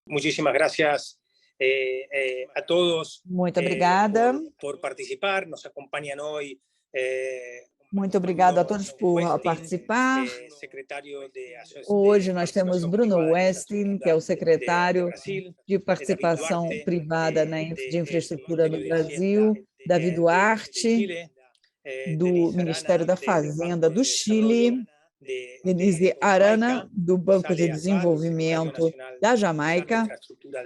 Muchísimas gracias a todos Muito obrigada. por participar. Nos acompañan hoy Muito obrigado a todos por participar. Hoje nós temos Bruno Westin, que é o secretário de Participação Privada de Infraestrutura no Brasil, David Duarte, do Ministério da Fazenda do Chile, Denise Arana, do Banco de Desenvolvimento da Jamaica,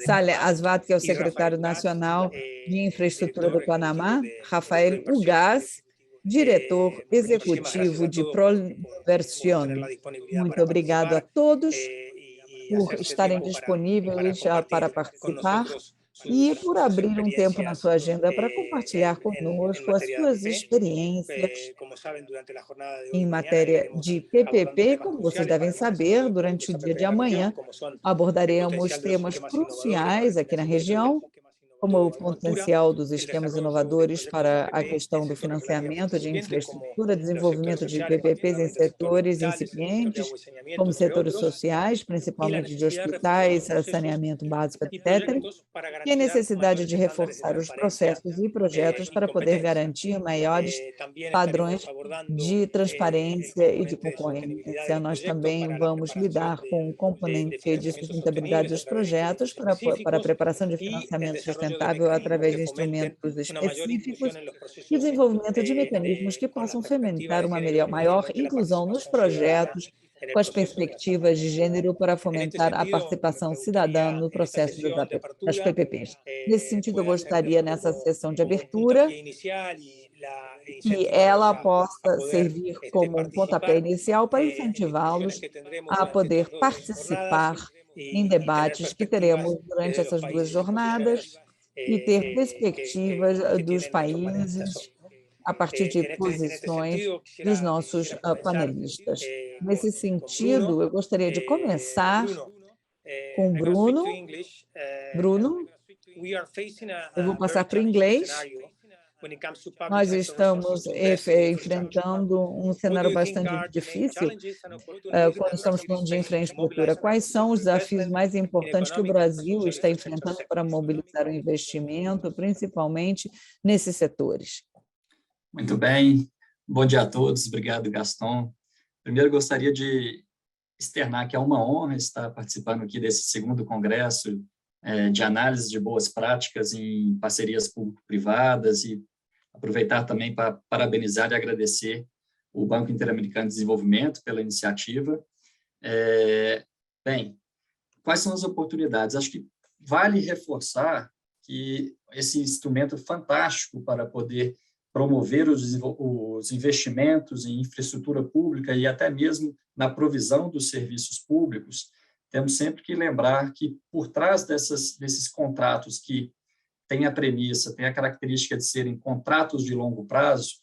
Saleh Asvat, que é o secretário nacional de Infraestrutura do Panamá, Rafael Ugaz, diretor executivo de Proinversión. Muito obrigado a todos por estarem disponíveis para participar e por abrir um tempo na sua agenda para compartilhar conosco as suas experiências em matéria de PPP. Como vocês devem saber, durante o dia de amanhã abordaremos temas cruciais aqui na região, como o potencial dos esquemas inovadores para a questão do financiamento de infraestrutura, desenvolvimento de PPPs em setores incipientes, como setores sociais, principalmente de hospitais, saneamento básico, etc., e a necessidade de reforçar os processos e projetos para poder garantir maiores padrões de transparência e de concorrência. Nós também vamos lidar com o componente de sustentabilidade dos projetos para a preparação de financiamento sustentável através de instrumentos específicos e desenvolvimento de mecanismos que possam fomentar uma maior inclusão nos projetos com as perspectivas de gênero para fomentar a participação cidadã no processo das PPPs. Nesse sentido, eu gostaria, nessa sessão de abertura, que ela possa servir como um pontapé inicial para incentivá-los a poder participar em debates que teremos durante essas duas jornadas e ter perspectivas dos países a partir de posições dos nossos panelistas. Nesse sentido, eu gostaria de começar com o Bruno. Bruno, eu vou passar para o inglês. Nós estamos enfrentando um cenário bastante difícil quando estamos falando de infraestrutura. Quais são os desafios mais importantes que o Brasil está enfrentando para mobilizar o investimento, principalmente nesses setores? Muito bem. Bom dia a todos. Obrigado, Gaston. Primeiro, gostaria de externar que é uma honra estar participando aqui desse segundo congresso de análise de boas práticas em parcerias público-privadas e aproveitar também para parabenizar e agradecer o Banco Interamericano de Desenvolvimento pela iniciativa. Bem, quais são as oportunidades? Acho que vale reforçar que esse instrumento fantástico para poder promover os investimentos em infraestrutura pública e até mesmo na provisão dos serviços públicos, temos sempre que lembrar que por trás desses contratos que têm a premissa, têm a característica de serem contratos de longo prazo,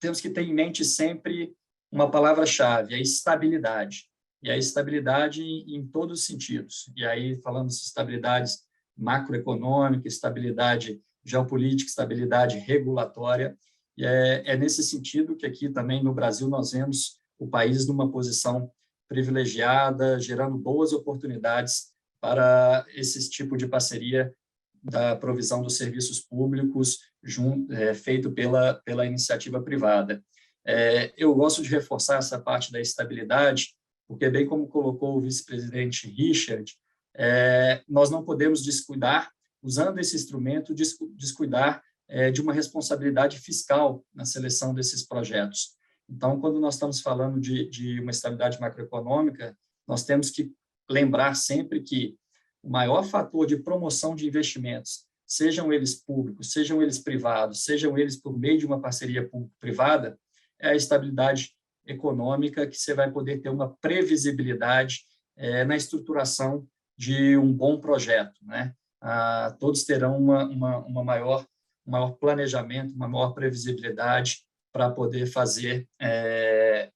temos que ter em mente sempre uma palavra-chave, a estabilidade. E a estabilidade em todos os sentidos. E aí falamos de estabilidade macroeconômica, estabilidade geopolítica, estabilidade regulatória. E é nesse sentido que aqui também no Brasil nós vemos o país numa posição privilegiada, gerando boas oportunidades para esse tipo de parceria da provisão dos serviços públicos feito pela iniciativa privada. Eu gosto de reforçar essa parte da estabilidade, porque, bem como colocou o vice-presidente Richard, nós não podemos descuidar, usando esse instrumento, descuidar de uma responsabilidade fiscal na seleção desses projetos. Então, quando nós estamos falando de uma estabilidade macroeconômica, nós temos que lembrar sempre que o maior fator de promoção de investimentos, sejam eles públicos, sejam eles privados, sejam eles por meio de uma parceria público-privada, é a estabilidade econômica, que você vai poder ter uma previsibilidade na estruturação de um bom projeto, né? Todos terão um maior planejamento, uma maior previsibilidade para poder fazer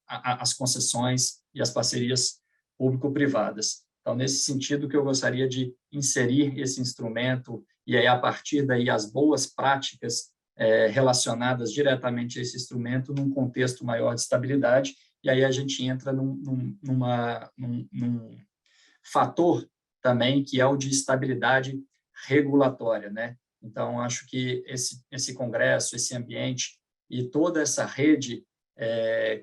as concessões e as parcerias público-privadas. Então, nesse sentido que eu gostaria de inserir esse instrumento, e aí, a partir daí, as boas práticas relacionadas diretamente a esse instrumento num contexto maior de estabilidade, e aí a gente entra num fator também que é o de estabilidade regulatória, né? Então, acho que esse congresso, esse ambiente e toda essa rede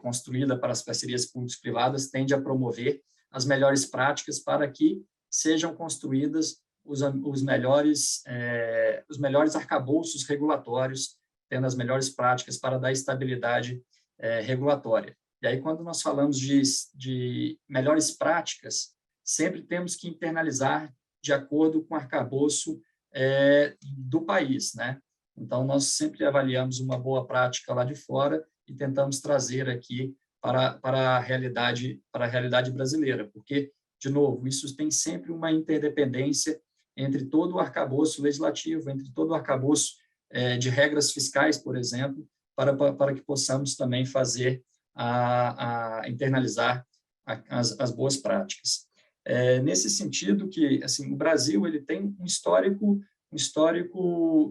construída para as parcerias públicas-privadas tende a promover as melhores práticas para que sejam construídas os melhores arcabouços regulatórios, tendo as melhores práticas para dar estabilidade regulatória. E aí, quando nós falamos de melhores práticas, sempre temos que internalizar de acordo com o arcabouço do país, né? Então, nós sempre avaliamos uma boa prática lá de fora e tentamos trazer aqui para a realidade brasileira, porque, de novo, isso tem sempre uma interdependência entre todo o arcabouço legislativo, entre todo o arcabouço de regras fiscais, por exemplo, para que possamos também fazer internalizar as boas práticas. Nesse sentido que, assim, o Brasil ele tem um histórico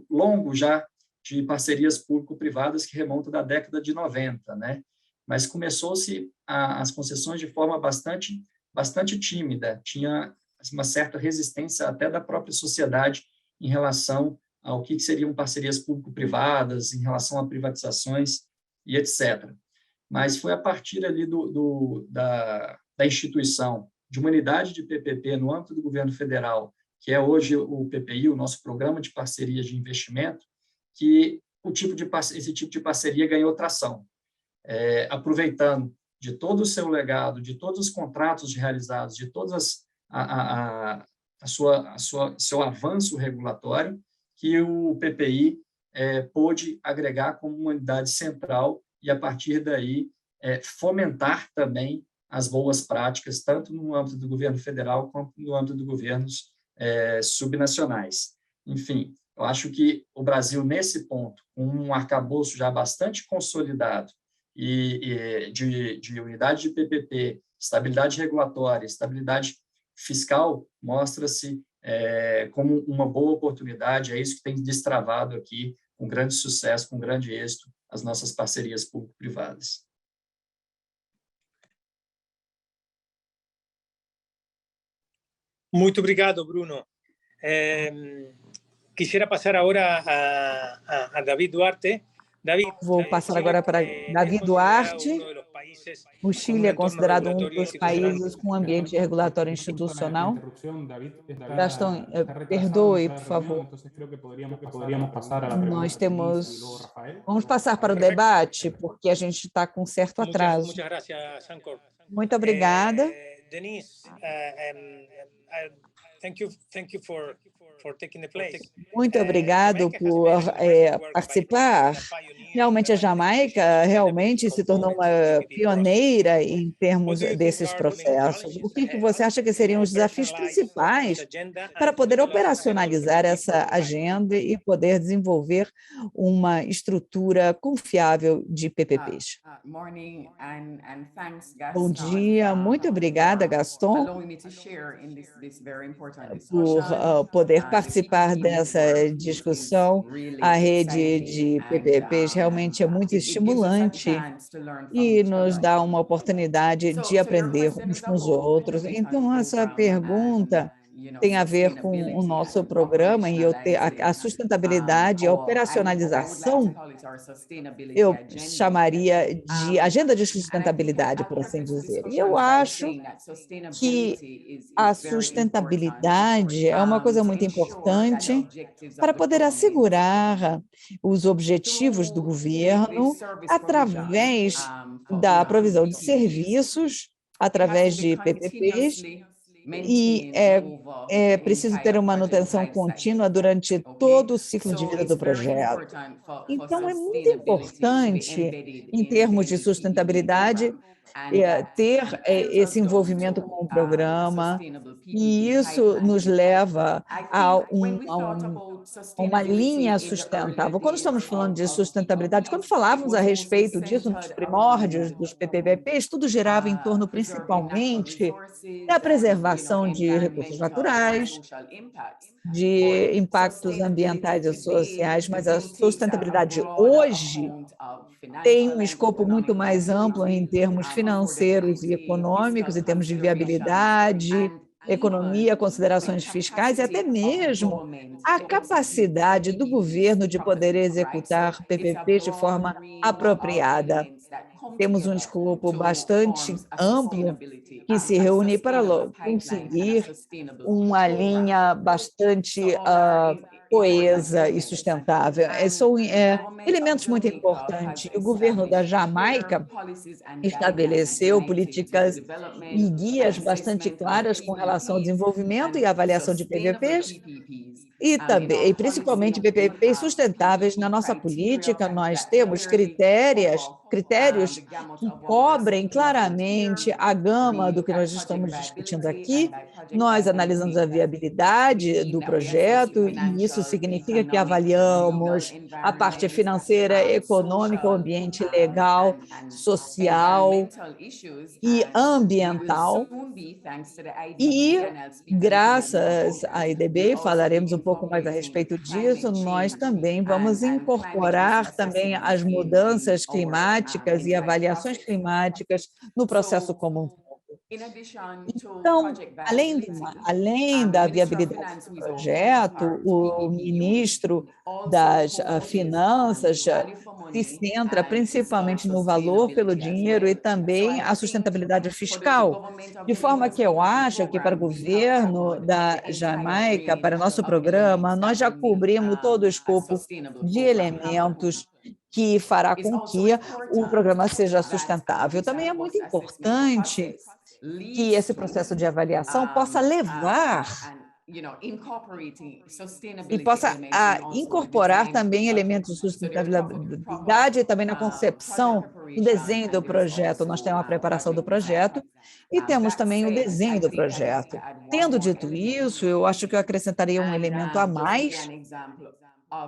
longo já de parcerias público-privadas que remonta da década de 90, né? Mas começou-se as concessões de forma bastante tímida, tinha uma certa resistência até da própria sociedade em relação ao que seriam parcerias público-privadas, em relação a privatizações e etc. Mas foi a partir ali da instituição de uma unidade de PPP no âmbito do governo federal, que é hoje o PPI, o nosso Programa de Parcerias de Investimento, que esse tipo de parceria ganhou tração. Aproveitando de todo o seu legado, de todos os contratos realizados, de todas seu avanço regulatório, que o PPI pôde agregar como uma unidade central e, a partir daí, fomentar também as boas práticas, tanto no âmbito do governo federal quanto no âmbito de governos subnacionais. Enfim, eu acho que o Brasil, nesse ponto, com um arcabouço já bastante consolidado e de unidade de PPP, estabilidade regulatória, estabilidade fiscal, mostra-se como uma boa oportunidade. É isso que tem destravado aqui, com grande sucesso, com grande êxito, as nossas parcerias público-privadas. Muito obrigado, Bruno. Quisiera passar agora a David Duarte. David, vou passar agora para David Duarte. O Chile é considerado um dos países com ambiente regulatório institucional. Gastão, perdoe, por favor. Vamos passar para o debate, porque a gente está com certo atraso. Muito obrigada. Denise, thank you for taking the place. Muito obrigado por participar. Realmente, a Jamaica realmente se tornou uma pioneira em termos desses processos. O que você acha que seriam os desafios principais para poder operacionalizar essa agenda e poder desenvolver uma estrutura confiável de PPPs? Bom dia, muito obrigada, Gaston, por poder participar dessa discussão. A rede de PPPs realmente é muito estimulante e nos dá uma oportunidade de aprender uns com os outros. Então, essa pergunta tem a ver com o nosso programa e a sustentabilidade, a operacionalização, eu chamaria de agenda de sustentabilidade, por assim dizer. E eu acho que a sustentabilidade é uma coisa muito importante para poder assegurar os objetivos do governo através da provisão de serviços, através de PPPs, e é preciso ter uma manutenção contínua durante todo o ciclo de vida do projeto. Então, é muito importante, em termos de sustentabilidade, ter esse envolvimento com o programa, e isso nos leva a uma linha sustentável. Quando estamos falando de sustentabilidade, quando falávamos a respeito disso nos primórdios dos PPPPs, tudo girava em torno principalmente da preservação de recursos naturais, de impactos ambientais e sociais, mas a sustentabilidade hoje tem um escopo muito mais amplo em termos financeiros e econômicos, em termos de viabilidade, economia, considerações fiscais e até mesmo a capacidade do governo de poder executar PPPs de forma apropriada. Temos um escopo bastante amplo que se reúne para conseguir uma linha bastante coesa e sustentável. São elementos muito importantes. O governo da Jamaica estabeleceu políticas e guias bastante claras com relação ao desenvolvimento e avaliação de PPPs e principalmente PPPs sustentáveis. Na nossa política, nós temos critérios que cobrem claramente a gama do que nós estamos discutindo aqui. Nós analisamos a viabilidade do projeto, e isso significa que avaliamos a parte financeira, econômica, o ambiente legal, social e ambiental. E, graças à IDB, falaremos um pouco mais a respeito disso, nós também vamos incorporar também as mudanças climáticas e avaliações climáticas no processo como um todo. Então, além da viabilidade do projeto, o ministro das Finanças se centra principalmente no valor pelo dinheiro e também a sustentabilidade fiscal, de forma que eu acho que para o governo da Jamaica, para nosso programa, nós já cobrimos todo o escopo de elementos que fará com que o programa seja sustentável. Também é muito importante que esse processo de avaliação possa levar e possa incorporar também elementos de sustentabilidade também na concepção, no desenho do projeto. Nós temos a preparação do projeto e temos também o desenho do projeto. Tendo dito isso, eu acho que eu acrescentaria um elemento a mais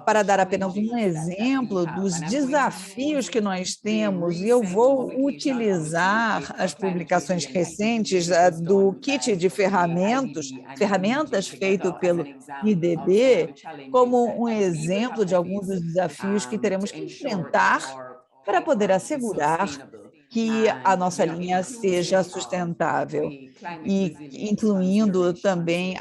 para dar apenas um exemplo dos desafios que nós temos, e eu vou utilizar as publicações recentes do kit de ferramentas feito pelo IDB, como um exemplo de alguns dos desafios que teremos que enfrentar para poder assegurar que a nossa linha seja sustentável, e incluindo também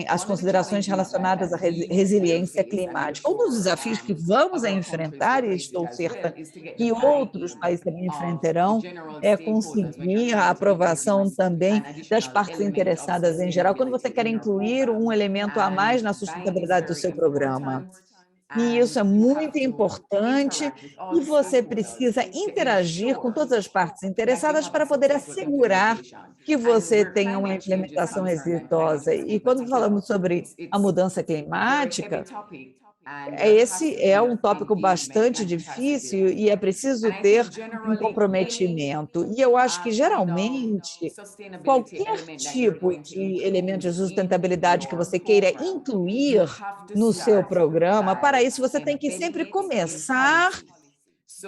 as considerações relacionadas à resiliência climática. Um dos desafios que vamos enfrentar, e estou certa que outros países também enfrentarão, é conseguir a aprovação também das partes interessadas em geral, quando você quer incluir um elemento a mais na sustentabilidade do seu programa. E isso é muito importante, e você precisa interagir com todas as partes interessadas para poder assegurar que você tenha uma implementação exitosa. E quando falamos sobre a mudança climática, esse é um tópico bastante difícil e é preciso ter um comprometimento. E eu acho que, geralmente, qualquer tipo de elemento de sustentabilidade que você queira incluir no seu programa, para isso você tem que sempre começar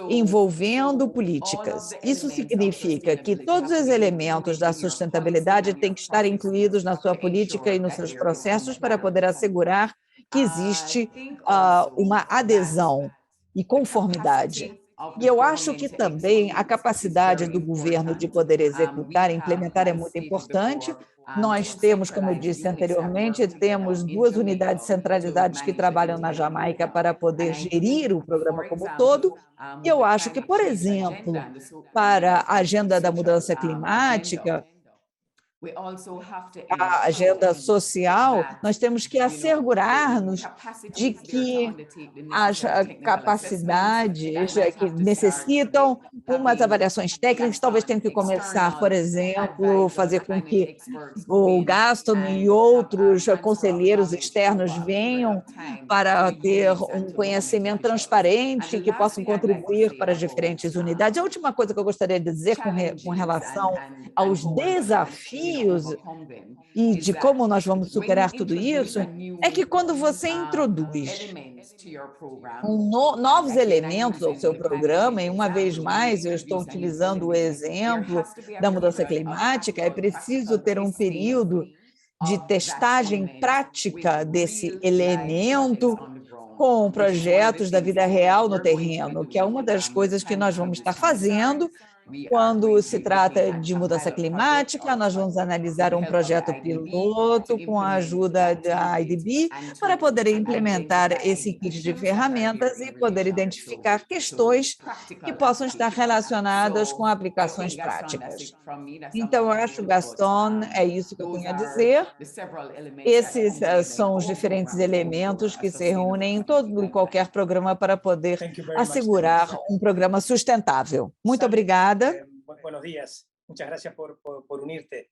envolvendo políticas. Isso significa que todos os elementos da sustentabilidade têm que estar incluídos na sua política e nos seus processos para poder assegurar que existe uma adesão e conformidade. E eu acho que também a capacidade do governo de poder executar e implementar é muito importante. Nós temos, como eu disse anteriormente, temos 2 unidades centralizadas que trabalham na Jamaica para poder gerir o programa como um todo. E eu acho que, por exemplo, para a agenda da mudança climática, a agenda social, nós temos que assegurar-nos de que as capacidades que necessitam umas avaliações técnicas, talvez tenham que começar, por exemplo, fazer com que o Gaston e outros conselheiros externos venham para ter um conhecimento transparente que possam contribuir para as diferentes unidades. A última coisa que eu gostaria de dizer com relação aos desafios e de como nós vamos superar tudo isso, é que quando você introduz novos elementos ao seu programa, e uma vez mais eu estou utilizando o exemplo da mudança climática, é preciso ter um período de testagem prática desse elemento com projetos da vida real no terreno, que é uma das coisas que nós vamos estar fazendo. Quando se trata de mudança climática, nós vamos analisar um projeto piloto com a ajuda da IDB para poder implementar esse kit de ferramentas e poder identificar questões que possam estar relacionadas com aplicações práticas. Então, eu acho, Gaston, é isso que eu tenho a dizer. Esses são os diferentes elementos que se reúnem em todo e qualquer programa para poder assegurar um programa sustentável. Muito obrigada. Buenos días. Muchas gracias por unirte.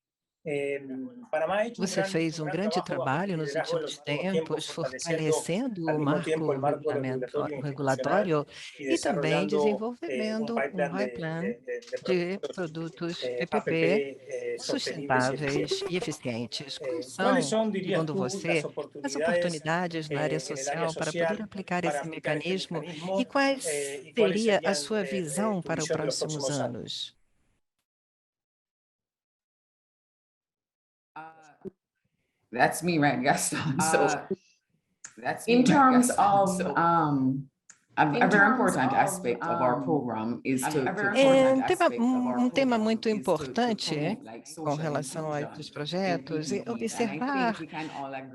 Você fez um grande trabalho nos últimos tempos, fortalecendo o marco regulatório e também desenvolvendo um pipeline de produtos PPP sustentáveis e eficientes. Quais são, segundo você, as oportunidades na área social para poder aplicar esse mecanismo e qual seria a sua visão para os próximos anos? That's me, right, Gaston? That's in terms of a very important aspect of our program is to um tema muito importante com relação a esses projetos é observar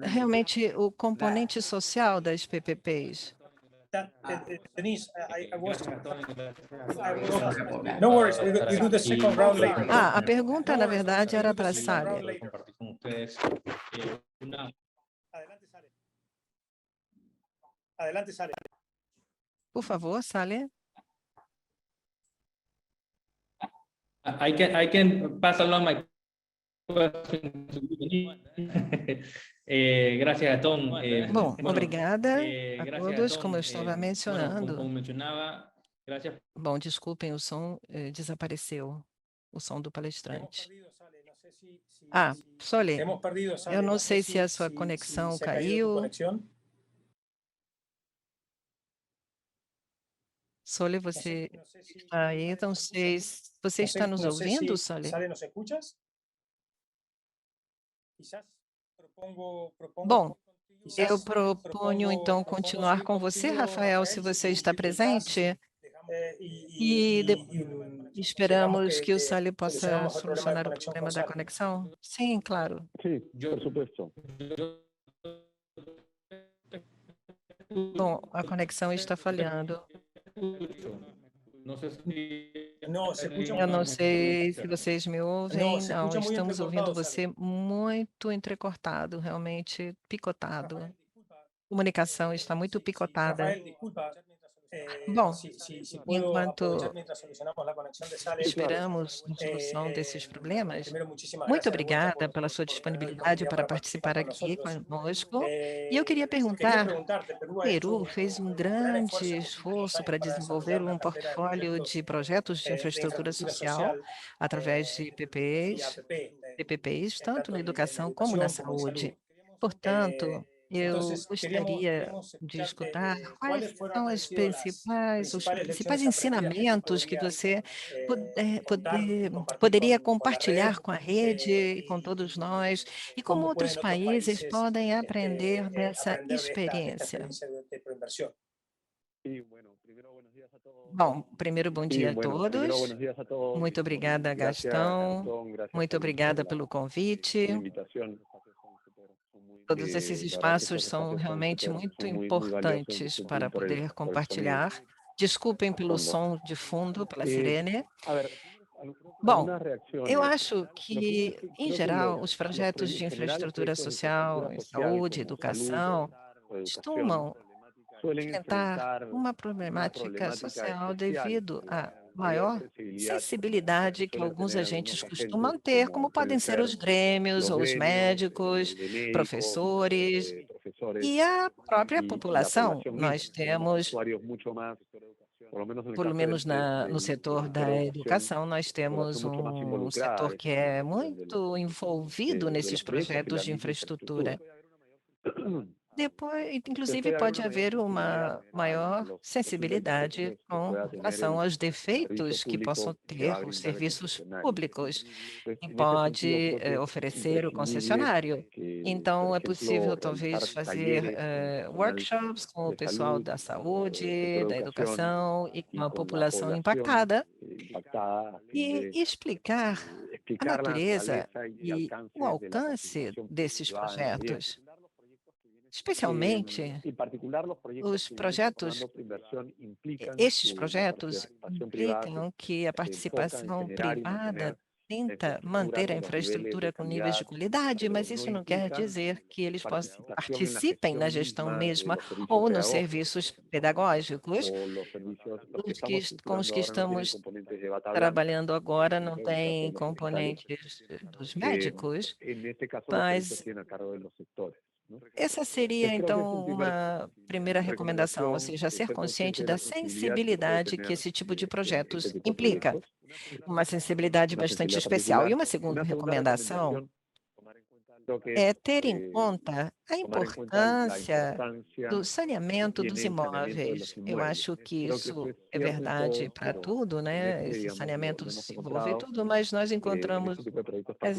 realmente o componente social das PPPs. Denise, no worries, we do the second round later. A pergunta, na verdade, era para a Sally. Adelante, Sally. Por favor, Sally. I can pass along my question to you. Gracias, Gastón. Bom, obrigada a todos, como eu estava mencionando. Bom, desculpem, o som desapareceu, o som do palestrante. Soli, eu não sei se a sua conexão caiu. Soli, você está aí? Então, você está nos ouvindo, Soli? Bom, eu proponho, então, continuar com você, Rafael, se você está presente, e esperamos que o Sally possa solucionar o problema da conexão. Sim, claro. Sim, por supuesto. Bom, a conexão está falhando. Eu não sei se vocês me ouvem. Não, estamos ouvindo você muito entrecortado, realmente picotado. A comunicação está muito picotada. Bom, enquanto esperamos a solução desses problemas, muito obrigada pela sua disponibilidade para participar aqui conosco. E eu queria perguntar, o Peru fez um grande esforço para desenvolver um portfólio de projetos de infraestrutura social através de PPPs, tanto na educação como na saúde. Portanto, eu gostaria de escutar quais são os principais ensinamentos que você poderia compartilhar com a rede e com todos nós, e como outros países podem aprender dessa experiência. Bom, primeiro, bom dia a todos. Muito obrigada, Gastão. Muito obrigada pelo convite. Todos esses espaços são realmente muito importantes para poder compartilhar. Desculpem pelo som de fundo, pela sirene. Bom, eu acho que, em geral, os projetos de infraestrutura social, saúde, educação, costumam enfrentar uma problemática social devido à maior sensibilidade que alguns agentes costumam ter, como podem ser os grêmios, ou os médicos, professores e a própria população. Nós temos, pelo menos no setor da educação, nós temos um setor que é muito envolvido nesses projetos de infraestrutura. Depois, inclusive, pode haver uma maior sensibilidade com relação aos defeitos que possam ter os serviços públicos e pode oferecer o concessionário. Então, é possível, talvez, fazer workshops com o pessoal da saúde, da educação e com a população impactada e explicar a natureza e o alcance desses projetos. Especialmente, os projetos, estes projetos implicam que a participação privada tenta manter a infraestrutura com níveis de qualidade, mas isso não quer dizer que eles participem na gestão mesma ou nos serviços pedagógicos. Com os que estamos trabalhando agora não tem componentes dos médicos, mas essa seria, então, uma primeira recomendação, ou seja, ser consciente da sensibilidade que esse tipo de projetos implica, uma sensibilidade bastante especial. E uma segunda recomendação é ter em conta a importância do saneamento dos imóveis. Eu acho que isso é verdade para tudo, né? Esse saneamento envolve tudo, mas nós encontramos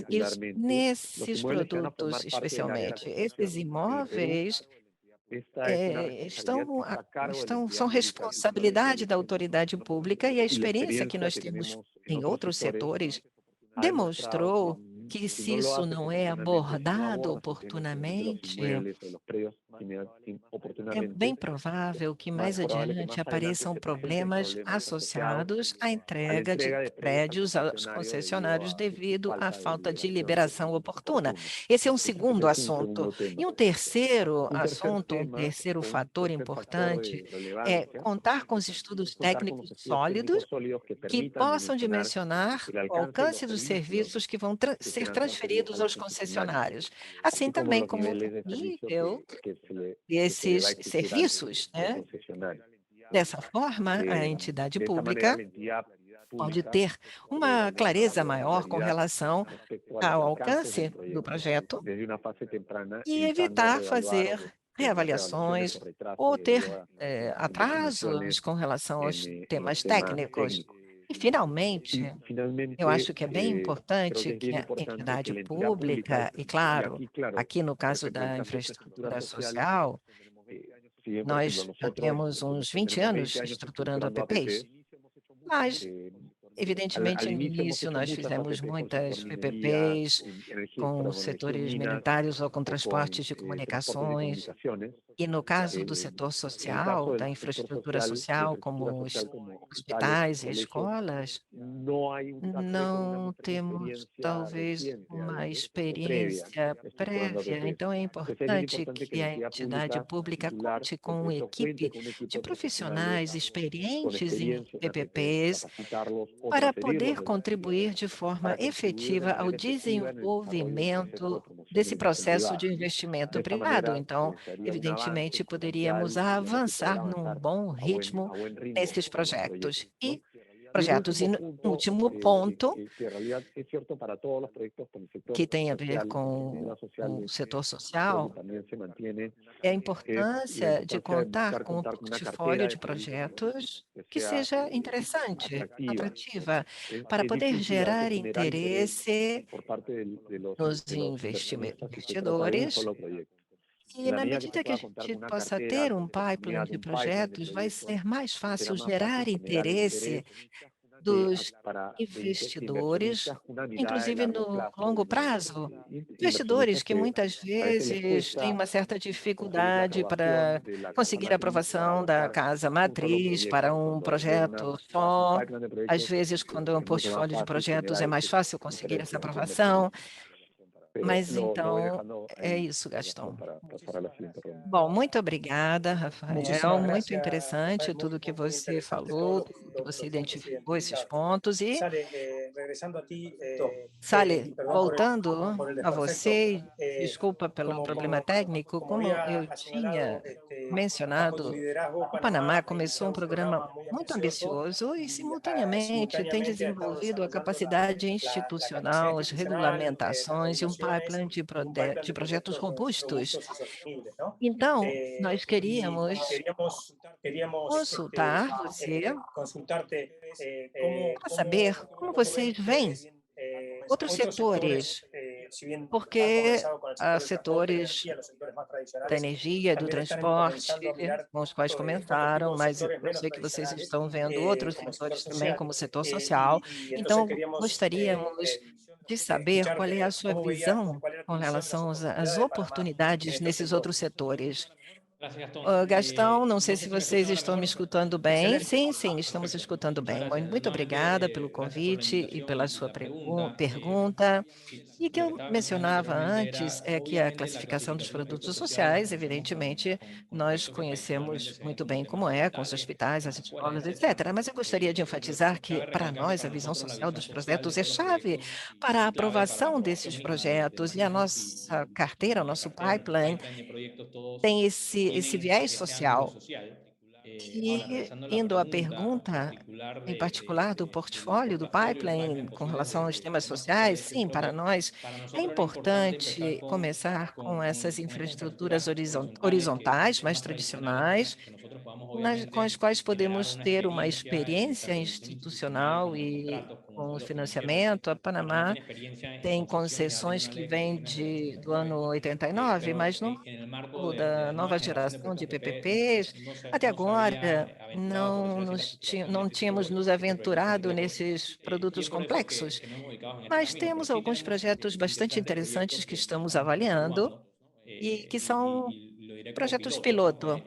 isso nesses produtos, especialmente. Esses imóveis são responsabilidade da autoridade pública e a experiência que nós temos em outros setores demonstrou que se isso não é abordado oportunamente, é bem provável que mais adiante apareçam problemas associados à entrega de prédios aos concessionários devido à falta de liberação oportuna. Esse é um segundo assunto. E um terceiro assunto, um terceiro fator importante é contar com os estudos técnicos sólidos que possam dimensionar o alcance dos serviços que vão ser transferidos aos concessionários, assim também como o nível desses serviços, né? Dessa forma, a entidade pública pode ter uma clareza maior com relação ao alcance do projeto e evitar fazer reavaliações ou ter atrasos com relação aos temas técnicos. E, finalmente, eu acho que é bem importante que a entidade pública, e claro, aqui no caso da infraestrutura social, nós já temos uns 20 anos estruturando APPs, mas, evidentemente, no início nós fizemos muitas PPPs com setores militares ou com transportes de comunicações. E no caso do setor social, da infraestrutura social, como hospitais e escolas, não temos, talvez, uma experiência prévia. Então, é importante que a entidade pública conte com uma equipe de profissionais experientes em PPPs para poder contribuir de forma efetiva ao desenvolvimento desse processo de investimento privado. Então, evidentemente, poderíamos avançar num bom ritmo nesses projetos. E no último ponto, que tem a ver com o setor social, é a importância de contar com um portfólio de projetos que seja interessante, atrativa, para poder gerar interesse nos investidores. E na medida que a gente possa ter um pipeline de projetos, vai ser mais fácil gerar interesse dos investidores, inclusive no longo prazo, investidores que muitas vezes têm uma certa dificuldade para conseguir a aprovação da casa matriz para um projeto só. Às vezes, quando é um portfólio de projetos, é mais fácil conseguir essa aprovação. Mas então, é isso, Gastão. Bom, muito obrigada, Rafael. Muito interessante tudo que você falou, que você identificou esses pontos. E, Sally, voltando a você, desculpa pelo problema técnico, como eu tinha mencionado, o Panamá começou um programa muito ambicioso e, simultaneamente, tem desenvolvido a capacidade institucional, as regulamentações e um pipeline de projetos robustos. Então, nós queríamos consultar você para saber como vocês veem outros setores, porque há setores da energia, do transporte, com os quais começaram, mas eu sei que vocês estão vendo outros setores também, como o setor social. Então, gostaríamos de saber qual é a sua visão com relação às oportunidades nesses outros setores. Gastão, não sei se vocês estão me escutando bem. Sim, estamos escutando bem. Muito obrigada pelo convite e pela sua pergunta. E que eu mencionava antes é que a classificação dos produtos sociais, evidentemente, nós conhecemos muito bem como é, com os hospitais, as escolas, etc. Mas eu gostaria de enfatizar que, para nós, a visão social dos projetos é chave para a aprovação desses projetos e a nossa carteira, o nosso pipeline, tem esse viés social. E, indo à pergunta, em particular, do portfólio, do pipeline, com relação aos temas sociais, sim, para nós é importante começar com essas infraestruturas horizontais, mais tradicionais, com as quais podemos ter uma experiência institucional e com o financiamento. A Panamá tem concessões que vêm do ano 89, mas no marco da nova geração de PPPs, até agora não tínhamos nos aventurado nesses produtos complexos, mas temos alguns projetos bastante interessantes que estamos avaliando e que são projetos piloto,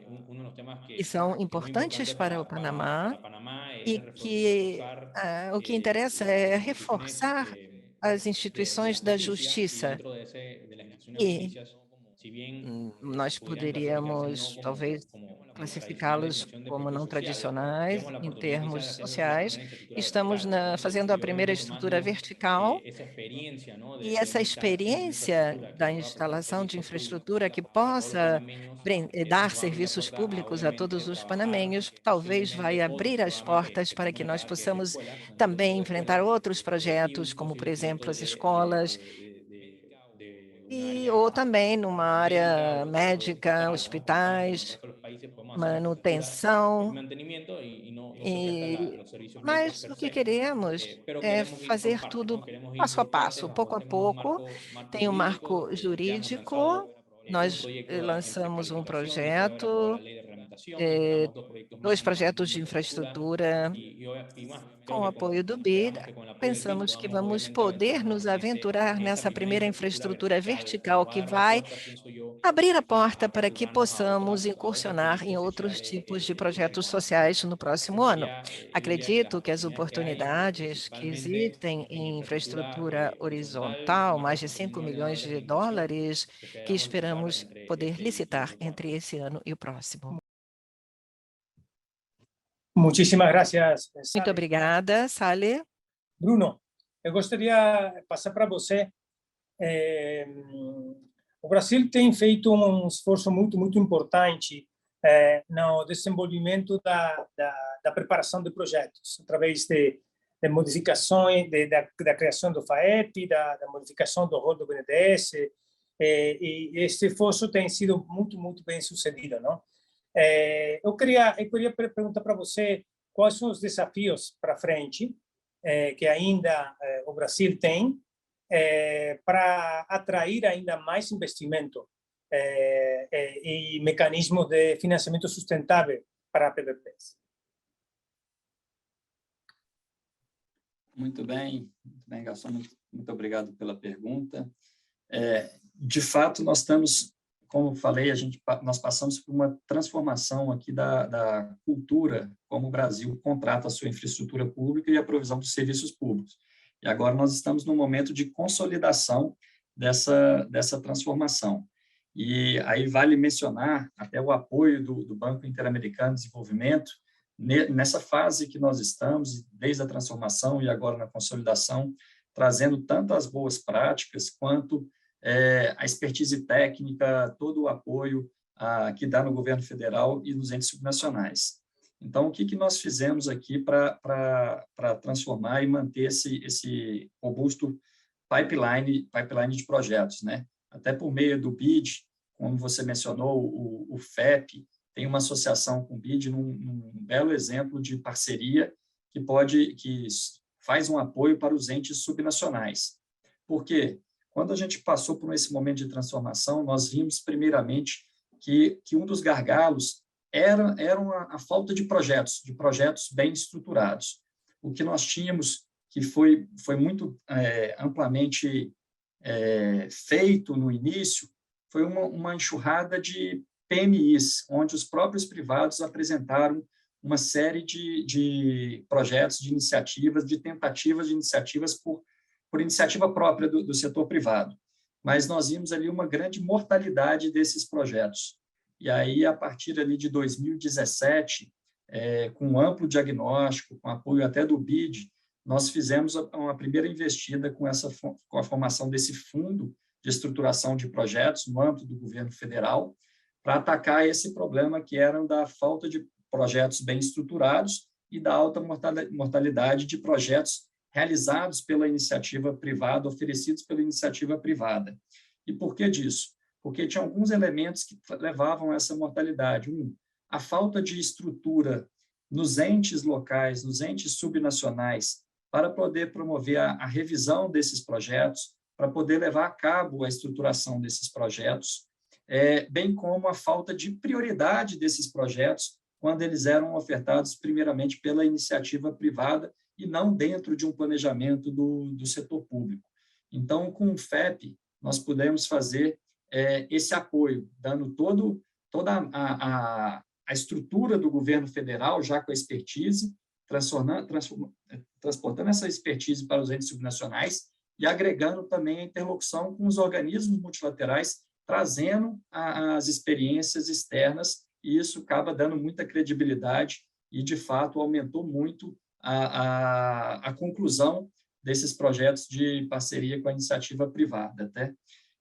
que são importantes para o Panamá e que o que interessa é reforçar as instituições da justiça. E nós poderíamos, talvez, classificá-los como não tradicionais em termos sociais. Estamos fazendo a primeira estrutura vertical e essa experiência da instalação de infraestrutura que possa dar serviços públicos a todos os panamenhos, talvez vai abrir as portas para que nós possamos também enfrentar outros projetos, como, por exemplo, as escolas, ou também numa área médica, hospitais, manutenção. Mas o que queremos é fazer tudo passo a passo, pouco a pouco. Tem um marco jurídico, nós lançamos um projeto, 2 projetos de infraestrutura com o apoio do BID. Pensamos que vamos poder nos aventurar nessa primeira infraestrutura vertical que vai abrir a porta para que possamos incursionar em outros tipos de projetos sociais no próximo ano. Acredito que as oportunidades que existem em infraestrutura horizontal, mais de $5 milhões, que esperamos poder licitar entre esse ano e o próximo. Muchísimas gracias, Sally. Muito obrigada, Sally. Bruno, eu gostaria de passar para você. O Brasil tem feito um esforço muito importante no desenvolvimento da preparação de projetos, através de modificações, da criação do FAEP, da modificação do rol do BNDES, e esse esforço tem sido muito bem sucedido, não? Eu queria perguntar para você quais são os desafios para frente que ainda o Brasil tem para atrair ainda mais investimento e mecanismos de financiamento sustentável para PPPs. Muito bem, Gastão, muito obrigado pela pergunta. De fato, nós estamos, como falei, nós passamos por uma transformação aqui da cultura, como o Brasil contrata a sua infraestrutura pública e a provisão dos serviços públicos. E agora nós estamos num momento de consolidação dessa transformação. E aí vale mencionar até o apoio do Banco Interamericano de Desenvolvimento, nessa fase que nós estamos, desde a transformação e agora na consolidação, trazendo tanto as boas práticas quanto a expertise técnica, todo o apoio que dá no governo federal e nos entes subnacionais. Então, o que nós fizemos aqui para transformar e manter esse robusto pipeline de projetos, né? Até por meio do BID, como você mencionou, o FEP tem uma associação com o BID num belo exemplo de parceria que faz um apoio para os entes subnacionais. Por quê? Quando a gente passou por esse momento de transformação, nós vimos, primeiramente, que um dos gargalos era a falta de projetos bem estruturados. O que nós tínhamos, que foi muito amplamente feito no início, foi uma enxurrada de PMIs, onde os próprios privados apresentaram uma série de projetos, de iniciativas, de tentativas de iniciativas por iniciativa própria do setor privado. Mas nós vimos ali uma grande mortalidade desses projetos. E aí, a partir ali de 2017, com um amplo diagnóstico, com apoio até do BID, nós fizemos uma primeira investida com a formação desse fundo de estruturação de projetos no âmbito do governo federal, para atacar esse problema que era da falta de projetos bem estruturados e da alta mortalidade de projetos realizados pela iniciativa privada, oferecidos pela iniciativa privada. E por que disso? Porque tinha alguns elementos que levavam a essa mortalidade. A falta de estrutura nos entes locais, nos entes subnacionais, para poder promover a revisão desses projetos, para poder levar a cabo a estruturação desses projetos, bem como a falta de prioridade desses projetos quando eles eram ofertados primeiramente pela iniciativa privada e não dentro de um planejamento do setor público. Então, com o FEP, nós pudemos fazer esse apoio, dando toda a estrutura do governo federal, já com a expertise, transportando essa expertise para os entes subnacionais e agregando também a interlocução com os organismos multilaterais, trazendo as experiências externas, e isso acaba dando muita credibilidade e, de fato, aumentou muito a conclusão desses projetos de parceria com a iniciativa privada. Até.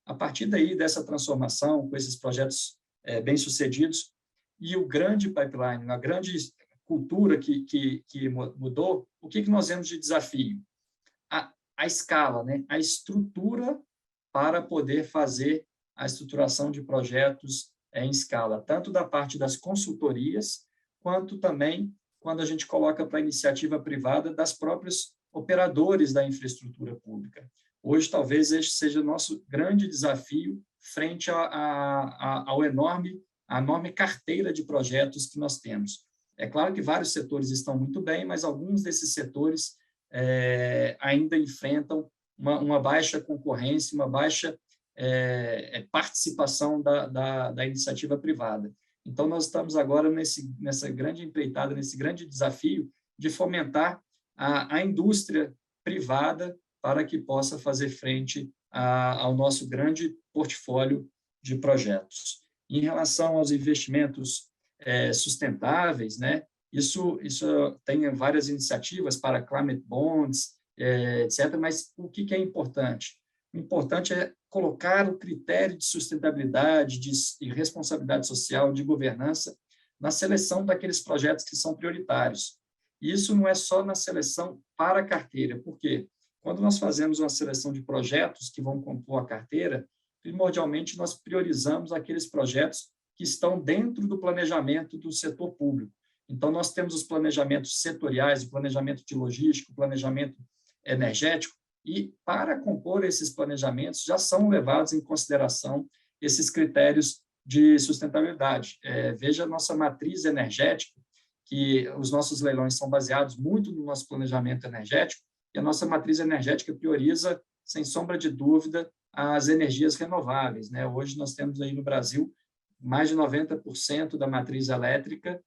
A partir daí, dessa transformação, com esses projetos bem-sucedidos, e o grande pipeline, a grande cultura que mudou, o que nós vemos de desafio? A escala, né? A estrutura para poder fazer a estruturação de projetos em escala, tanto da parte das consultorias, quanto também quando a gente coloca para a iniciativa privada das próprios operadores da infraestrutura pública. Hoje, talvez, este seja o nosso grande desafio frente à enorme carteira de projetos que nós temos. É claro que vários setores estão muito bem, mas alguns desses setores ainda enfrentam uma baixa concorrência, uma baixa participação da iniciativa privada. Então, nós estamos agora nessa grande empreitada, nesse grande desafio de fomentar a indústria privada para que possa fazer frente ao nosso grande portfólio de projetos. Em relação aos investimentos sustentáveis, né, isso tem várias iniciativas para climate bonds, etc., mas o que é importante? O importante é colocar o critério de sustentabilidade, de responsabilidade social, de governança, na seleção daqueles projetos que são prioritários. E isso não é só na seleção para a carteira, porque quando nós fazemos uma seleção de projetos que vão compor a carteira, primordialmente nós priorizamos aqueles projetos que estão dentro do planejamento do setor público. Então, nós temos os planejamentos setoriais, o planejamento de logística, o planejamento energético, e para compor esses planejamentos já são levados em consideração esses critérios de sustentabilidade. Veja a nossa matriz energética, que os nossos leilões são baseados muito no nosso planejamento energético, e a nossa matriz energética prioriza, sem sombra de dúvida, as energias renováveis, né? Hoje nós temos aí no Brasil mais de 90% da matriz elétrica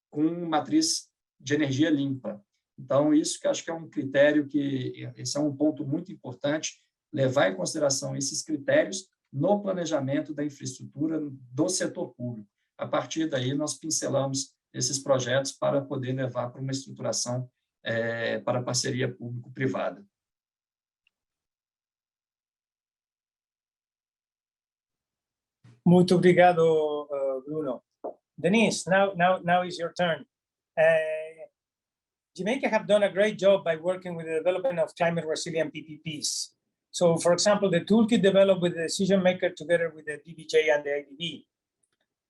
com matriz de energia limpa. Então, isso que eu acho que é um critério esse é um ponto muito importante, levar em consideração esses critérios no planejamento da infraestrutura do setor público. A partir daí, nós pincelamos esses projetos para poder levar para uma estruturação para parceria público-privada. Muito obrigado, Bruno. Denise, now is your turn. Jamaica have done a great job by working with the development of climate resilient PPPs. So, for example, the toolkit developed with the decision maker together with the DBJ and the IDB.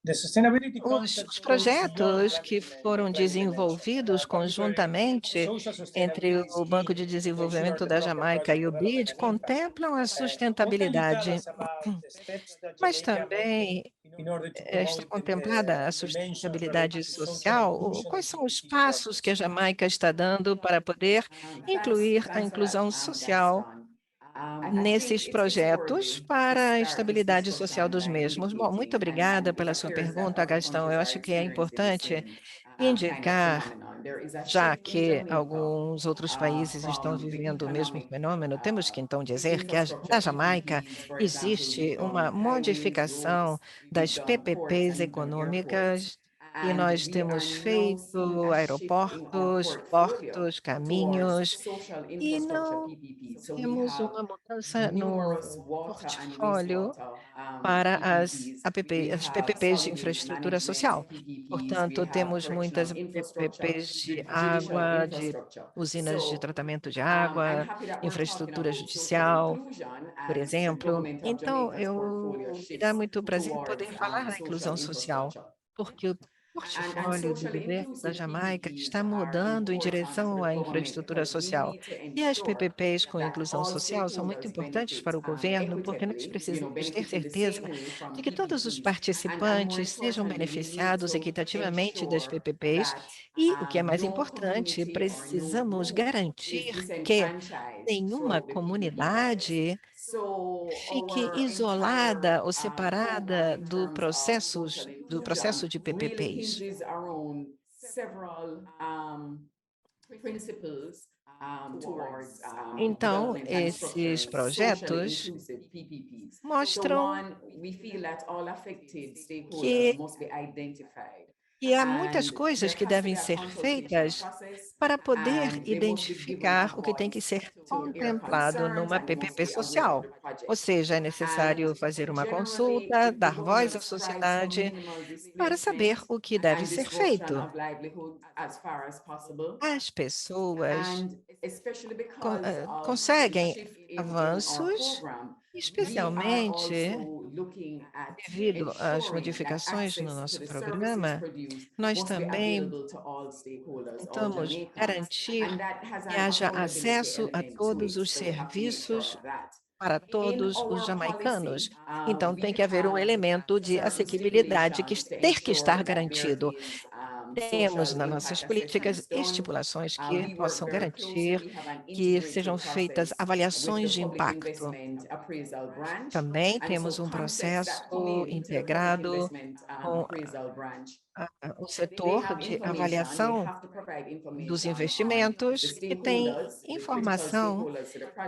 Os projetos que foram desenvolvidos conjuntamente entre o Banco de Desenvolvimento da Jamaica e o BID contemplam a sustentabilidade, mas também está contemplada a sustentabilidade social. Quais são os passos que a Jamaica está dando para poder incluir a inclusão social nesses projetos para a estabilidade social dos mesmos? Bom, muito obrigada pela sua pergunta, Gastão. Eu acho que é importante indicar, já que alguns outros países estão vivendo o mesmo fenômeno, temos que então dizer que na Jamaica existe uma modificação das PPPs econômicas e nós temos feito aeroportos, portos, caminhos, e não temos uma mudança no portfólio para as PPPs de infraestrutura social. Portanto, temos muitas PPPs de água, de usinas de tratamento de água, infraestrutura judicial, por exemplo. Então, me dá muito prazer poder falar da inclusão social, porque o portfólio do governo da Jamaica está mudando em direção à infraestrutura social. E as PPPs com inclusão social são muito importantes para o governo, porque nós precisamos ter certeza de que todos os participantes sejam beneficiados equitativamente das PPPs e, o que é mais importante, precisamos garantir que nenhuma comunidade fique isolada ou separada do processo de PPPs. Então, esses projetos mostram que há muitas coisas que devem ser feitas para poder identificar o que tem que ser contemplado numa PPP social. Ou seja, é necessário fazer uma consulta, dar voz à sociedade para saber o que deve ser feito. As pessoas conseguem avanços, especialmente devido às modificações no nosso programa. Nós também tentamos garantir que haja acesso a todos os serviços para todos os jamaicanos. Então, tem que haver um elemento de assequibilidade que ter que estar garantido. Temos nas nossas políticas estipulações que possam garantir que sejam feitas avaliações de impacto. Também temos um processo integrado com o setor de avaliação dos investimentos, que tem informação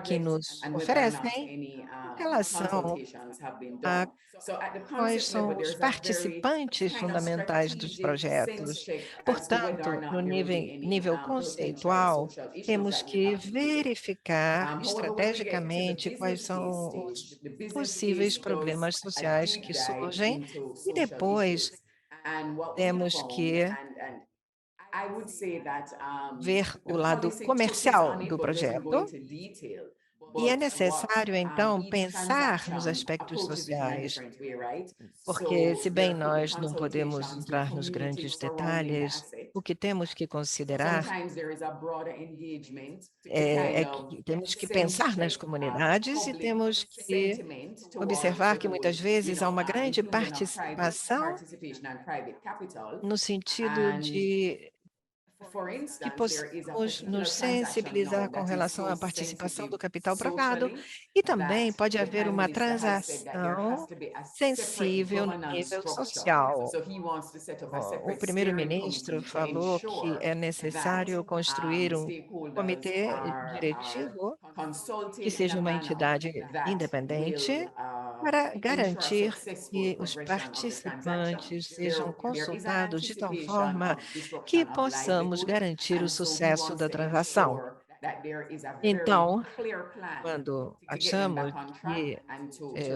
que nos oferecem em relação a quais são os participantes fundamentais dos projetos. Portanto, no nível conceitual, temos que verificar estrategicamente quais são os possíveis problemas sociais que surgem e depois temos que ver o lado comercial do projeto. E é necessário, então, pensar nos aspectos sociais, porque, se bem nós não podemos entrar nos grandes detalhes, o que temos que considerar é que temos que pensar nas comunidades e temos que observar que, muitas vezes, há uma grande participação no sentido de que possamos nos sensibilizar com relação à participação do capital privado e também pode haver uma transação sensível no nível social. O primeiro-ministro falou que é necessário construir um comitê diretivo que seja uma entidade independente para garantir que os participantes sejam consultados de tal forma que possamos garantir o sucesso da transação. Então, quando achamos que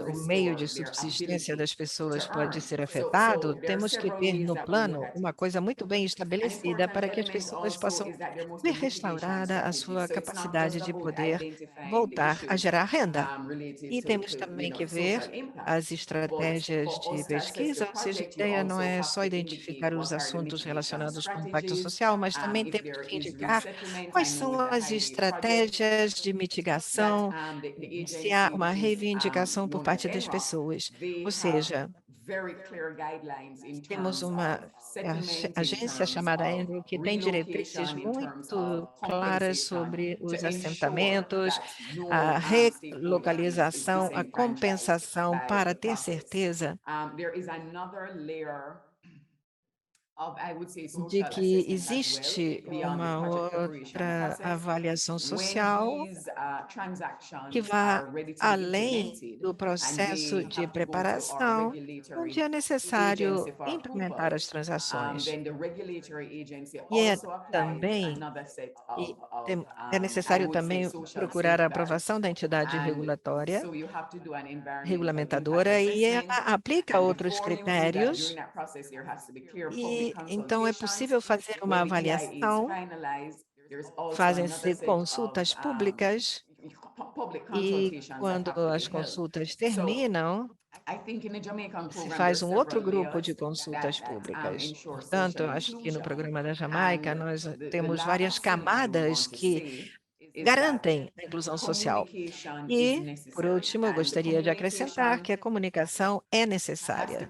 o meio de subsistência das pessoas pode ser afetado, temos que ter no plano uma coisa muito bem estabelecida para que as pessoas possam ver restaurada a sua capacidade de poder voltar a gerar renda. E temos também que ver as estratégias de pesquisa, ou seja, a ideia não é só identificar os assuntos relacionados com o impacto social, mas também temos que indicar quais são as estratégias de mitigação, se há uma reivindicação por parte das pessoas. Ou seja, temos uma agência chamada ENVI que tem diretrizes muito claras sobre os assentamentos, a relocalização, a compensação, para ter certeza de que existe uma outra avaliação social que vá além do processo de preparação, onde é necessário implementar as transações. E é necessário também procurar a aprovação da entidade regulamentadora, e ela aplica outros critérios, e então é possível fazer uma avaliação, fazem-se consultas públicas, e quando as consultas terminam, se faz um outro grupo de consultas públicas. Portanto, eu acho que no programa da Jamaica nós temos várias camadas que garantem a inclusão social. E, por último, eu gostaria de acrescentar que a comunicação é necessária.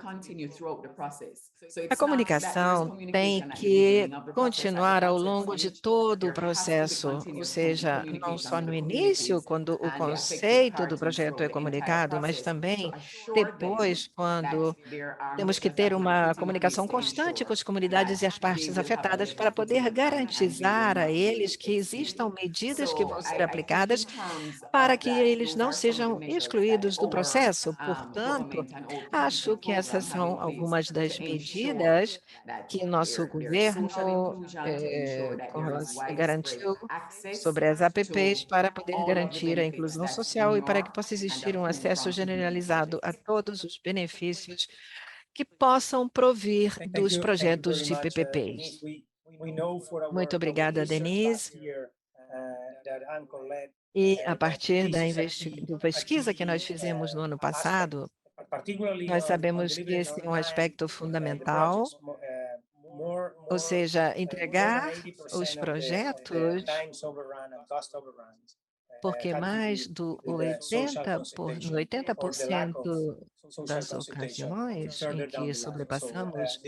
A comunicação tem que continuar ao longo de todo o processo, ou seja, não só no início, quando o conceito do projeto é comunicado, mas também depois, quando temos que ter uma comunicação constante com as comunidades e as partes afetadas para poder garantizar a eles que existam medidas que vão ser aplicadas para que eles não sejam excluídos do processo. Portanto, acho que essas são algumas das medidas que nosso governo garantiu sobre as APPs para poder garantir a inclusão social e para que possa existir um acesso generalizado a todos os benefícios que possam provir dos projetos de PPPs. Muito obrigada, Denise. E a partir da pesquisa que nós fizemos no ano passado, nós sabemos que esse é um aspecto fundamental, ou seja, entregar os projetos, porque mais do 80% das ocasiões em que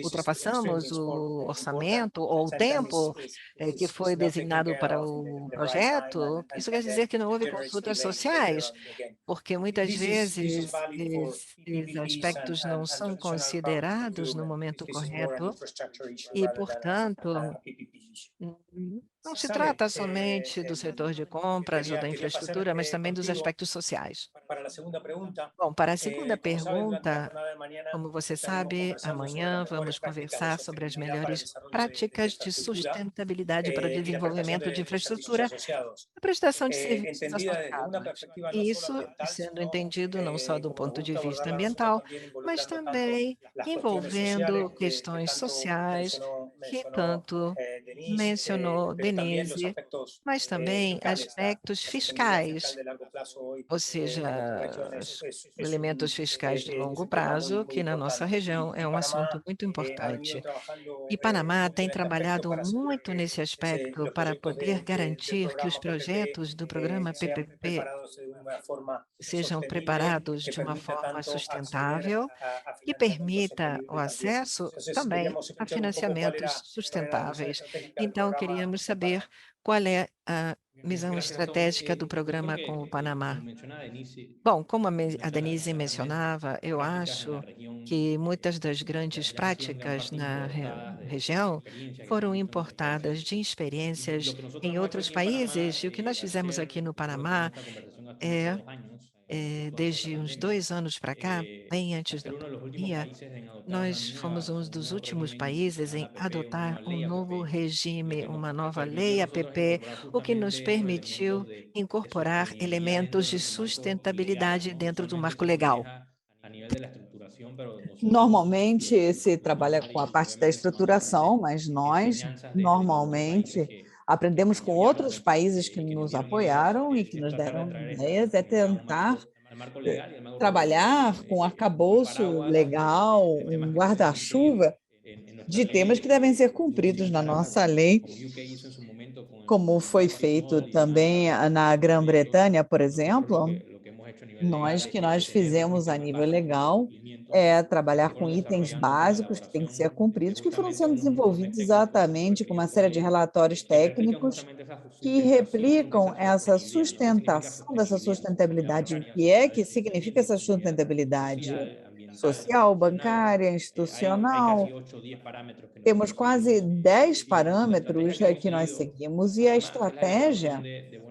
ultrapassamos o orçamento ou o tempo que foi designado para o projeto, isso quer dizer que não houve consultas sociais, porque muitas vezes esses aspectos não são considerados no momento correto e, portanto, não se trata somente do setor de compras ou da infraestrutura, mas também dos aspectos sociais. Bom, para a segunda pergunta, como você sabe, amanhã vamos conversar sobre as melhores práticas de sustentabilidade para o desenvolvimento de infraestrutura e prestação de serviços associados. E isso sendo entendido não só do ponto de vista ambiental, mas também envolvendo questões sociais, que tanto mencionou Denise, mas também aspectos fiscais, ou seja, elementos fiscais de longo prazo, que na nossa região é um assunto muito importante. E Panamá tem trabalhado muito nesse aspecto para poder garantir que os projetos do programa PPP sejam preparados de uma forma sustentável e permita o acesso também a financiamentos sustentáveis. Então, queríamos saber qual é a visão estratégica do programa com o Panamá. Bom, como a Denise mencionava, eu acho que muitas das grandes práticas na região foram importadas de experiências em outros países, e o que nós fizemos aqui no Panamá desde uns 2 anos para cá, bem antes da pandemia, nós fomos um dos últimos países em adotar um novo regime, uma nova lei APP, o que nos permitiu incorporar elementos de sustentabilidade dentro do marco legal. Normalmente se trabalha com a parte da estruturação, mas nós normalmente aprendemos com outros países que nos apoiaram e que nos deram ideias, tentar trabalhar com arcabouço legal, um guarda-chuva de temas que devem ser cumpridos na nossa lei, como foi feito também na Grã-Bretanha, por exemplo. Nós fizemos a nível legal trabalhar com itens básicos que têm que ser cumpridos, que foram sendo desenvolvidos exatamente com uma série de relatórios técnicos que replicam essa sustentação dessa sustentabilidade. O que significa essa sustentabilidade? Social, bancária, institucional. Temos quase 10 parâmetros que nós seguimos e a estratégia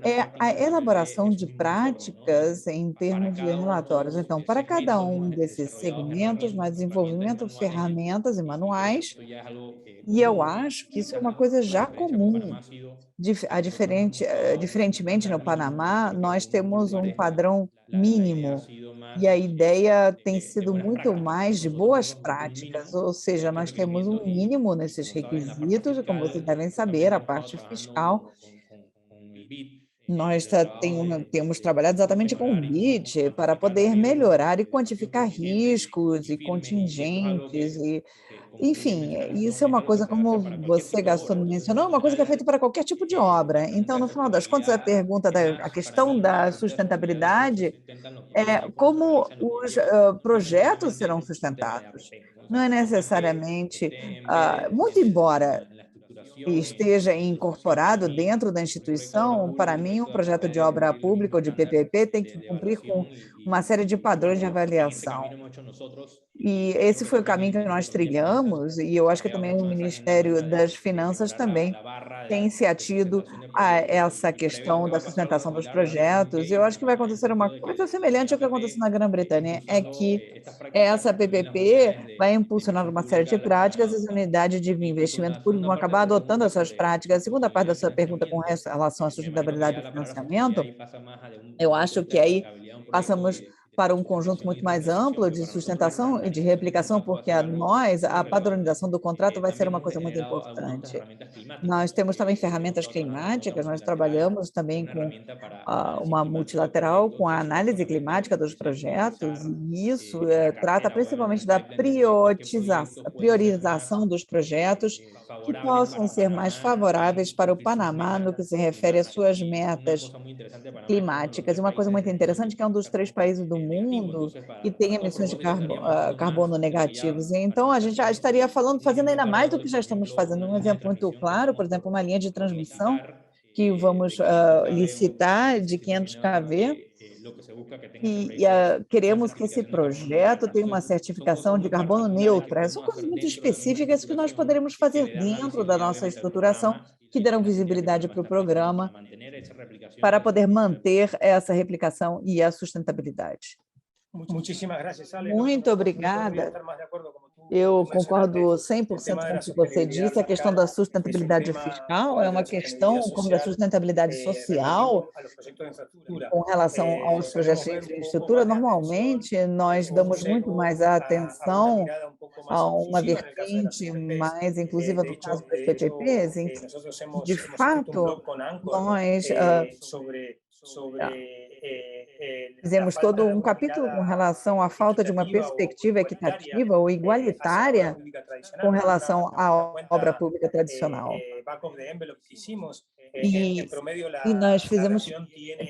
é a elaboração de práticas em termos de relatórios. Então, para cada um desses segmentos, nós desenvolvemos ferramentas e manuais, e eu acho que isso é uma coisa já comum. Diferentemente no Panamá, nós temos um padrão mínimo, e a ideia tem sido muito mais de boas práticas, ou seja, nós temos um mínimo nesses requisitos, e como vocês devem saber, a parte fiscal, nós temos trabalhado exatamente com o BID para poder melhorar e quantificar riscos e contingentes, enfim, isso é uma coisa, como você, Gastone, mencionou, uma coisa que é feita para qualquer tipo de obra. Então, no final das contas, a questão da sustentabilidade é como os projetos serão sustentados. Não é necessariamente, muito embora esteja incorporado dentro da instituição, para mim, um projeto de obra pública ou de PPP tem que cumprir com uma série de padrões de avaliação. E esse foi o caminho que nós trilhamos, e eu acho que também o Ministério das Finanças também tem se atido a essa questão da sustentação dos projetos. E eu acho que vai acontecer uma coisa semelhante ao que aconteceu na Grã-Bretanha, é que essa PPP vai impulsionar uma série de práticas e as unidades de investimento público vão acabar adotando essas práticas. A segunda parte da sua pergunta com relação à sustentabilidade do financiamento, eu acho que aí passamos para um conjunto muito mais amplo de sustentação e de replicação, porque a padronização do contrato vai ser uma coisa muito importante. Nós temos também ferramentas climáticas, nós trabalhamos também com uma multilateral com a análise climática dos projetos, e isso trata principalmente da priorização dos projetos que possam ser mais favoráveis para o Panamá no que se refere às suas metas climáticas. E uma coisa muito interessante, que é um dos 3 países do mundo que tem emissões de carbono negativos. Então, a gente já estaria fazendo ainda mais do que já estamos fazendo. Um exemplo muito claro, por exemplo, uma linha de transmissão que vamos licitar de 500 kV, e queremos que esse projeto tenha uma certificação de carbono neutra. São coisas muito específicas que nós poderemos fazer dentro da nossa estruturação, que darão visibilidade para o programa, para poder manter essa replicação e a sustentabilidade. Muito obrigada. Eu concordo 100% com o que você disse. A questão da sustentabilidade fiscal é uma questão como da sustentabilidade social com relação aos projetos de infraestrutura. Normalmente, nós damos muito mais atenção a uma vertente mais inclusiva no caso dos PPPs. De fato, nós fizemos todo um capítulo com relação à falta de uma perspectiva equitativa ou igualitária com relação à obra pública tradicional. E nós fizemos,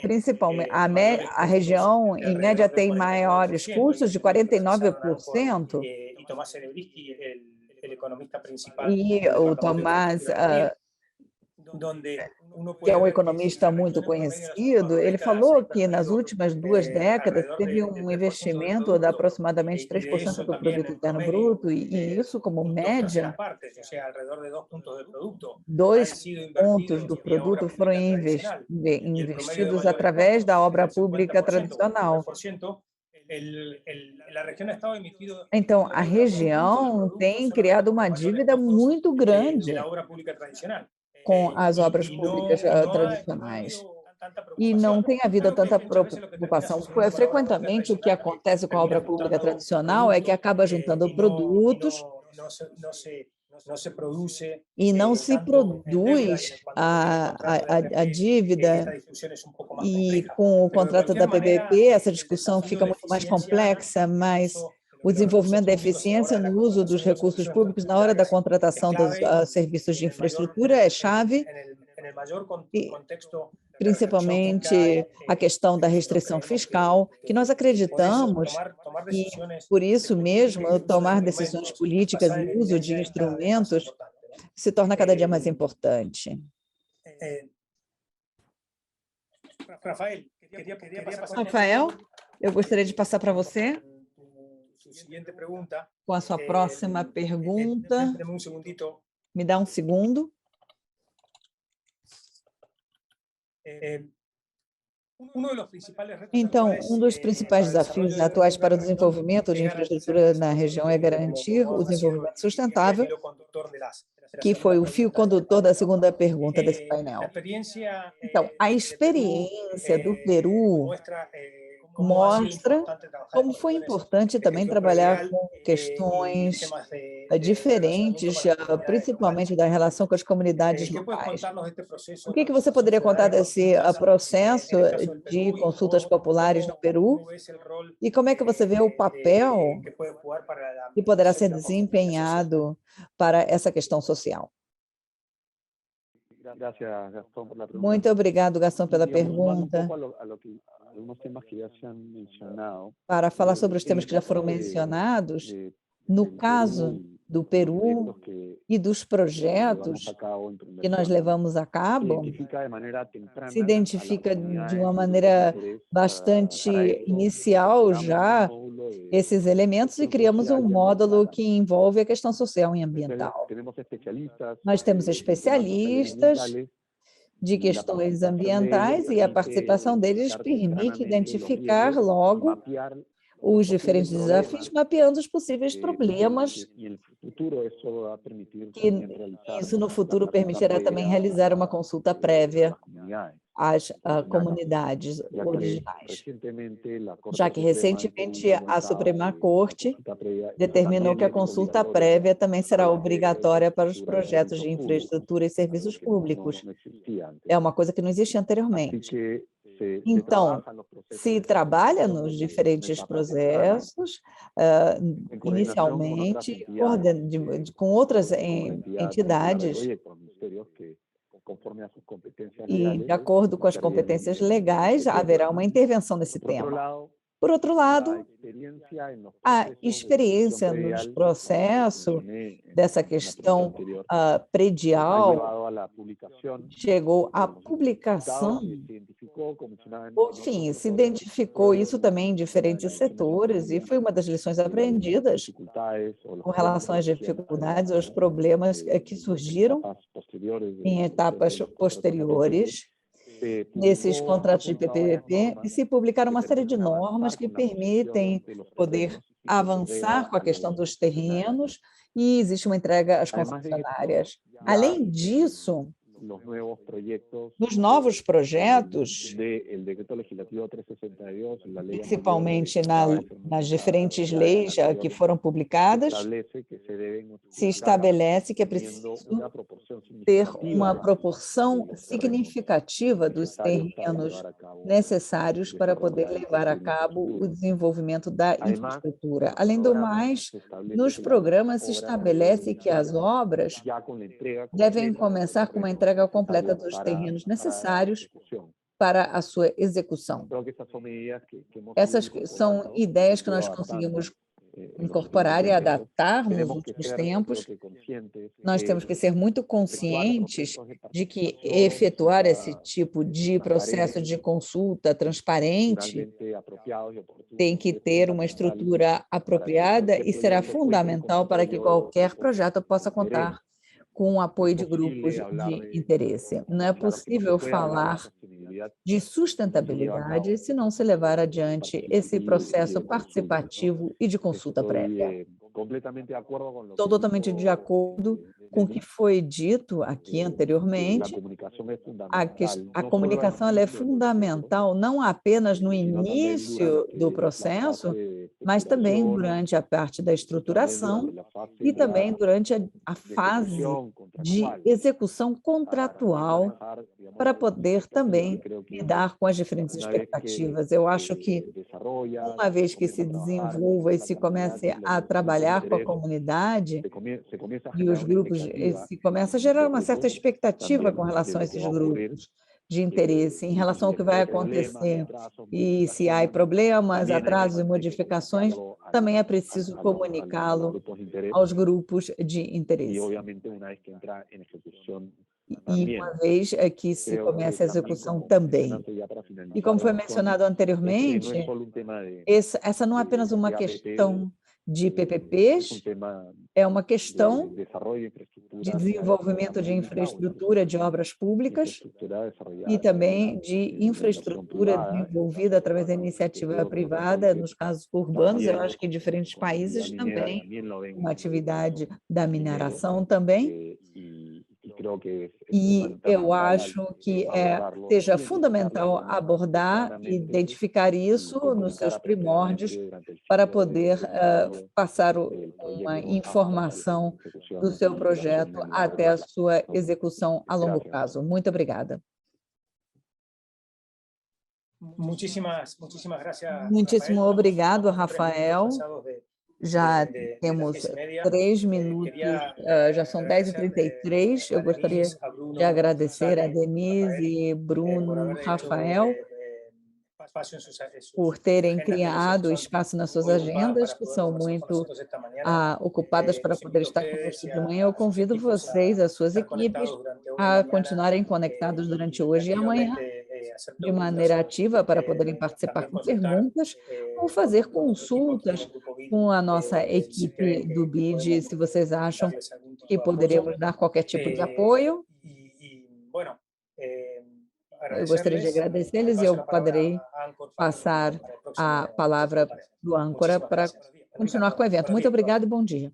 principalmente, a região, em média, tem maiores custos de 49%. E o Tomás, que é um economista muito conhecido, ele falou que nas últimas 2 décadas teve um investimento de aproximadamente 3% do produto interno bruto, e isso como média, 2 pontos do produto foram investidos através da obra pública tradicional. Então, a região tem criado uma dívida muito grande com as obras públicas tradicionais. E não tem havido tanta preocupação. Frequentemente, o que acontece com a obra pública tradicional é que acaba juntando produtos e não se produz a dívida. E com o contrato da PPP, essa discussão fica muito mais complexa, mas o desenvolvimento da eficiência no uso dos recursos públicos na hora da contratação dos serviços de infraestrutura é chave, e principalmente a questão da restrição fiscal, que nós acreditamos que, por isso mesmo, tomar decisões políticas no uso de instrumentos se torna cada dia mais importante. Rafael, eu gostaria de passar para você com a sua próxima pergunta. Me dá um segundo. Então, um dos principais desafios atuais para o desenvolvimento de infraestrutura na região é garantir o desenvolvimento sustentável, que foi o fio condutor da segunda pergunta desse painel. Então, a experiência do Peru mostra como foi importante também trabalhar com questões diferentes, principalmente da relação com as comunidades locais. O que você poderia contar desse processo de consultas populares no Peru? E como é que você vê o papel que poderá ser desempenhado para essa questão social? Muito obrigado, Gastão, pela pergunta. Para falar sobre os temas que já foram mencionados, no caso do Peru e dos projetos que nós levamos a cabo, se identifica de uma maneira bastante inicial já esses elementos e criamos um módulo que envolve a questão social e ambiental. Nós temos especialistas de questões ambientais e a participação deles permite identificar logo os diferentes desafios, mapeando os possíveis problemas, e isso no futuro permitirá também realizar uma consulta prévia às comunidades originais, já que recentemente a Suprema Corte determinou que a consulta prévia também será obrigatória para os projetos de infraestrutura e serviços públicos. É uma coisa que não existia anteriormente. Então, se trabalha nos diferentes processos, inicialmente, com outras entidades, e, de acordo com as competências legais, haverá uma intervenção nesse tema. Por outro lado, a experiência nos processos dessa questão predial chegou à publicação, enfim, se identificou isso também em diferentes setores e foi uma das lições aprendidas com relação às dificuldades, aos problemas que surgiram em etapas posteriores nesses contratos de PPP, e se publicaram uma série de normas que permitem poder avançar com a questão dos terrenos e existe uma entrega às concessionárias. Além disso, nos novos projetos, principalmente nas diferentes leis que foram publicadas, se estabelece que é preciso ter uma proporção significativa dos terrenos necessários para poder levar a cabo o desenvolvimento da infraestrutura. Além do mais, nos programas se estabelece que as obras devem começar com uma entrega entrega completa dos terrenos necessários para a sua execução. Essas são ideias que nós conseguimos incorporar e adaptar nos últimos tempos. Nós temos que ser muito conscientes de que efetuar esse tipo de processo de consulta transparente tem que ter uma estrutura apropriada e será fundamental para que qualquer projeto possa contar com o apoio de grupos de interesse. Não é possível falar de sustentabilidade se não se levar adiante esse processo participativo e de consulta prévia. Estou totalmente de acordo com o que foi dito aqui anteriormente. A comunicação ela é fundamental não apenas no início do processo, mas também durante a parte da estruturação e também durante a fase de execução contratual para poder também lidar com as diferentes expectativas. Eu acho que, uma vez que se desenvolva e se comece a trabalhar com a comunidade e os grupos, se começa a gerar uma certa expectativa com relação a esses grupos de interesse, em relação ao que vai acontecer. E se há problemas, atrasos e modificações, também é preciso comunicá-lo aos grupos de interesse. E uma vez que se comece a execução também. E como foi mencionado anteriormente, essa não é apenas uma questão de PPPs, é uma questão de desenvolvimento de infraestrutura de obras públicas e também de infraestrutura desenvolvida através da iniciativa privada, nos casos urbanos. Eu acho que em diferentes países também, uma atividade da mineração também. E eu acho que seja fundamental abordar e identificar isso nos seus primórdios para poder passar uma informação do seu projeto até a sua execução a longo prazo. Muito obrigada. Muitíssimo obrigado, Rafael. Já temos 3 minutos, já são 10h33. Eu gostaria de agradecer a Denise, Bruno, Rafael, por terem criado espaço nas suas agendas, que são muito ocupadas para poder estar conosco de manhã. Eu convido vocês, as suas equipes, a continuarem conectados durante hoje e amanhã, de maneira ativa, para poderem participar com perguntas ou fazer consultas com a nossa equipe do BID, se vocês acham que poderemos dar qualquer tipo de apoio. Eu gostaria de agradecer-lhes e eu poderei passar a palavra do âncora para continuar com o evento. Muito obrigada e bom dia.